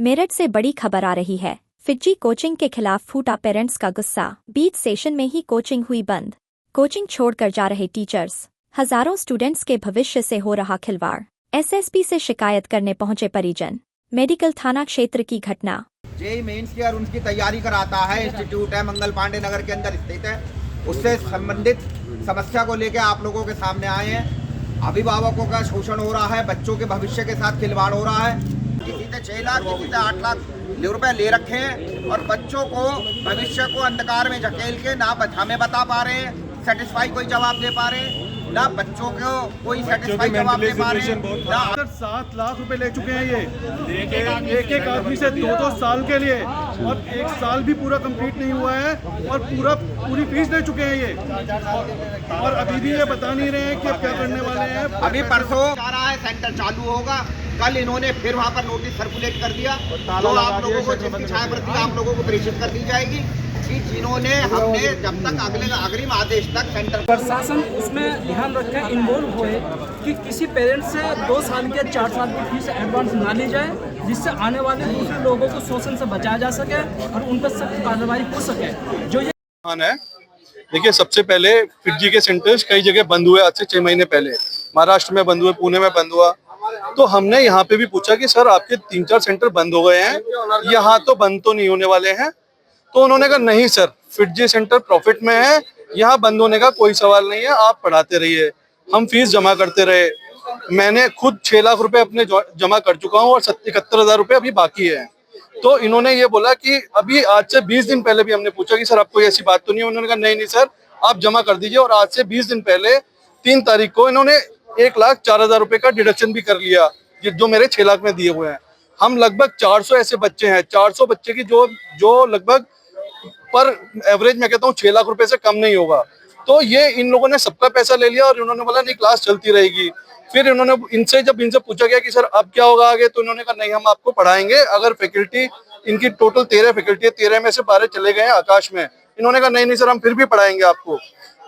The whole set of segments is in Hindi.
मेरठ से बड़ी खबर आ रही है। फिजी कोचिंग के खिलाफ फूटा पेरेंट्स का गुस्सा। बीच सेशन में ही कोचिंग हुई बंद। कोचिंग छोड़कर जा रहे टीचर्स। हजारों स्टूडेंट्स के भविष्य से हो रहा खिलवाड़। एसएसपी से शिकायत करने पहुंचे परिजन। मेडिकल थाना क्षेत्र की घटना। जेईई मेंस की और उनकी तैयारी कराता है इंस्टीट्यूट है, मंगल पांडे नगर के अंदर स्थित है। उससे संबंधित समस्या को लेकर आप लोगों के सामने आए हैं। अभिभावकों का शोषण हो रहा है, बच्चों के भविष्य के साथ खिलवाड़ हो रहा है। किसी से 6 लाख, किसी से 8 लाख रुपए ले रखे हैं और बच्चों को भविष्य को अंधकार में झकेल के ना हमें बता पा रहे हैं, सेटिस्फाई कोई जवाब दे पा रहे हैं, ना बच्चों को कोई सेटिस्फाई जवाब दे पा रहे हैं। 7 लाख रुपए ले चुके हैं ये एक आदमी से 2-2 साल के लिए, और 1 साल भी पूरा कंप्लीट नहीं हुआ है और पूरी फीस ले चुके हैं ये, और अभी भी ये बता नहीं रहे हैं कि अब क्या करने वाले हैं। अभी परसों आ रहा है, सेंटर चालू होगा। कल इन्होंने फिर वहाँ पर नोटिस सर्कुलेट कर दिया, तो आप लोगों को जिसकी छायाप्रति आप लोगों को प्रेषित कर दी जाएगी कि जिन्होंने हमने जब तक अग्रिम आदेश तक सेंटर प्रशासन उसमें ध्यान रखे, इन्वॉल्व होए कि किसी पेरेंट्स से 2 साल के 4 साल की फीस एडवांस ना ली जाए, जिससे आने वाले दूसरे लोगों को शोषण से बचाया जा सके और उन पर सख्त कार्रवाई हो सके। जो ये है, देखिए, सबसे पहले फिजी के सेंटर्स कई जगह बंद हुए। आज से 6 महीने पहले महाराष्ट्र में बंद हुए, पुणे में बंद हुआ। तो हमने यहाँ पे भी पूछा कि सर आपके 3-4 सेंटर बंद हो गए हैं, यहाँ तो बंद तो नहीं होने वाले हैं। तो उन्होंने कहा नहीं सर, फिजी सेंटर प्रॉफिट में है, यहाँ बंद होने का कोई सवाल नहीं है, आप पढ़ाते रहिए। हम फीस जमा करते रहे। मैंने खुद 6 लाख रुपए अपने जमा कर चुका हूँ और 71,000 रुपए अभी बाकी है। तो इन्होंने ये बोला कि अभी आज से 20 दिन पहले भी हमने पूछा कि सर आपको ऐसी बात तो नहीं है। उन्होंने कहा नहीं सर, आप जमा कर दीजिए। और आज से 20 दिन पहले 3 तारीख को इन्होंने 1,04,000 रुपए का डिडक्शन भी कर लिया, जो मेरे 6 लाख में दिए हुए हैं। हम लगभग 400 ऐसे बच्चे हैं, 400 बच्चे की जो लगभग पर एवरेज मैं कहता हूँ 6 लाख रुपए से कम नहीं होगा। तो ये इन लोगों ने सबका पैसा ले लिया और इन्होंने बोला नहीं क्लास चलती रहेगी। फिर इन्होंने जब इनसे पूछा गया कि सर अब क्या होगा आगे, तो इन्होंने कहा नहीं हम आपको पढ़ाएंगे। अगर फैकल्टी, इनकी टोटल 13 फैकल्टी है, 13 में से 12 चले गए हैं आकाश में। इन्होंने कहा नहीं सर हम फिर भी पढ़ाएंगे आपको।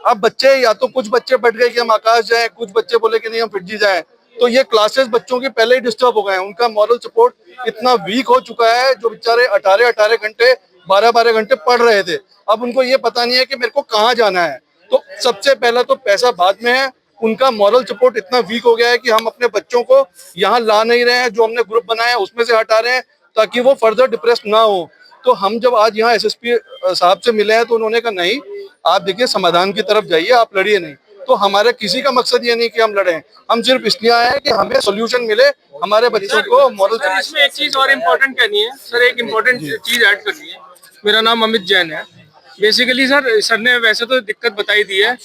अब बच्चे, या तो कुछ बच्चे बैठ गए कि हम आकाश जाएं, कुछ बच्चे बोले कि नहीं हम फिजी जाएं। तो ये क्लासेस बच्चों के पहले ही डिस्टर्ब हो गए हैं। उनका मॉरल सपोर्ट इतना वीक हो चुका है, जो बेचारे 18-18 घंटे 12-12 घंटे पढ़ रहे थे, अब उनको ये पता नहीं है कि मेरे को कहाँ जाना है। तो सबसे पहला तो पैसा बाद में है। उनका मॉरल सपोर्ट इतना वीक हो गया है कि हम अपने बच्चों को यहाँ ला नहीं रहे हैं। जो हमने ग्रुप बनाया है उसमें से हटा रहे हैं ताकि वो फर्दर डिप्रेस ना हो। तो हम जब आज यहाँ एसएसपी साहब से मिले हैं तो उन्होंने कहा नहीं आप देखिए समाधान की तरफ जाइए, आप लड़िए नहीं। तो हमारे किसी का मकसद ये नहीं कि हम लड़ें, हम सिर्फ इसलिए आए हैं कि हमें सोल्यूशन मिले हमारे बच्चों को मॉरल। इसमें एक चीज और इम्पोर्टेंट कहनी है सर, एक इम्पोर्टेंट चीज ऐड करनी है। मेरा नाम अमित जैन है। बेसिकली सर ने वैसे तो दिक्कत बताई दी है,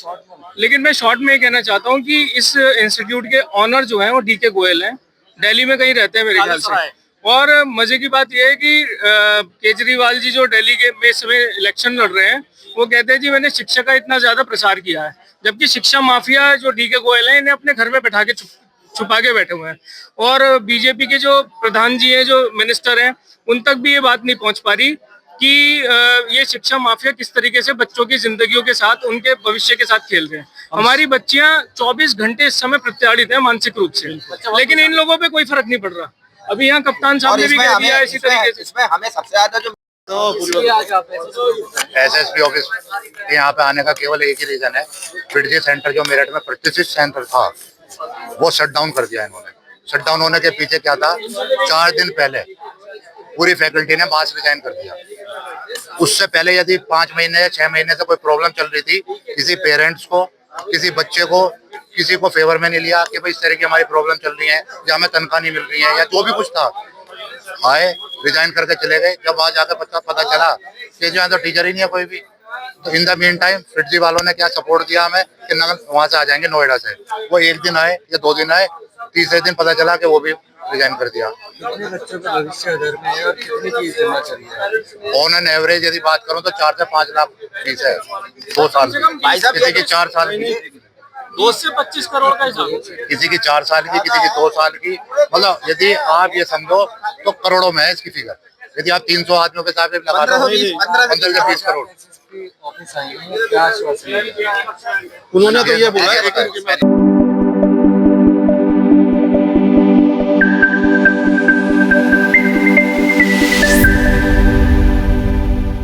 लेकिन मैं शॉर्ट में ये कहना चाहता हूँ कि इस इंस्टीट्यूट के ऑनर जो है वो डीके गोयल हैं, दिल्ली में कहीं रहते हैं मेरे ख्याल से। और मजे की बात यह है कि केजरीवाल जी जो दिल्ली के में इस समय इलेक्शन लड़ रहे हैं, वो कहते हैं जी मैंने शिक्षा का इतना ज्यादा प्रसार किया है, जबकि शिक्षा माफिया जो डीके गोयल हैं इन्हें अपने घर में बैठा के छुपा के बैठे हुए हैं। और बीजेपी के जो प्रधान जी हैं, जो मिनिस्टर हैं, उन तक भी ये बात नहीं पहुंच पा रही कि ये शिक्षा माफिया किस तरीके से बच्चों की जिंदगियों के साथ, उनके भविष्य के साथ खेल रहे हैं। हमारी बच्चियां 24 घंटे इस समय प्रत्याड़ित हैं मानसिक रूप से, लेकिन इन लोगों पे कोई फर्क नहीं पड़ रहा। अभी यहाँ कप्तान साहब ने भी कह दिया इसी तरीके से। इसमें हमें सबसे ज्यादा जो एसएसपी ऑफिस यहाँ पे आने का केवल एक ही रीजन है, फिजी सेंटर जो मेरठ में प्रतिष्ठित सेंटर था वो शट डाउन कर दिया इन्होंने। शट डाउन होने के पीछे क्या था, 4 दिन पहले पूरी फैकल्टी ने मास रिजाइन कर दिया। उससे पहले यदि 5 महीने या 6 महीने से कोई प्रॉब्लम चल रही थी, किसी पेरेंट्स को, किसी बच्चे को, किसी को फेवर में नहीं लिया कि भाई इस तरह की हमारी प्रॉब्लम चल रही है या हमें तनख्वाह नहीं मिल रही है या जो भी कुछ था, आए रिजाइन करके चले गए। जब वहां जाकर पता चला कि जो है तो टीचर ही नहीं है कोई भी, तो in the mean time Fiji वालों ने क्या सपोर्ट दिया हमें कि वहां से आ जाएंगे नोएडा से। वो 1 दिन आए या 2 दिन आए, तीसरे दिन पता चला कि वो भी रिजाइन कर दिया। ऑन एन एवरेज यदि बात करूं तो 4 से 5 लाख फीस है 2 साल की, किसी की 4 साल की 2 से 25 करोड़ का हिसाब, किसी की 4 साल की, किसी की 2 साल की। मतलब यदि आप ये समझो तो करोड़ों में है इसकी फिगर। यदि आप 300 आदमियों के हिसाब से लगा दो 15 से 20 करोड़, आपके ऑफिस आई हैं, क्या आश्वासन है? उन्होंने तो ये बोला है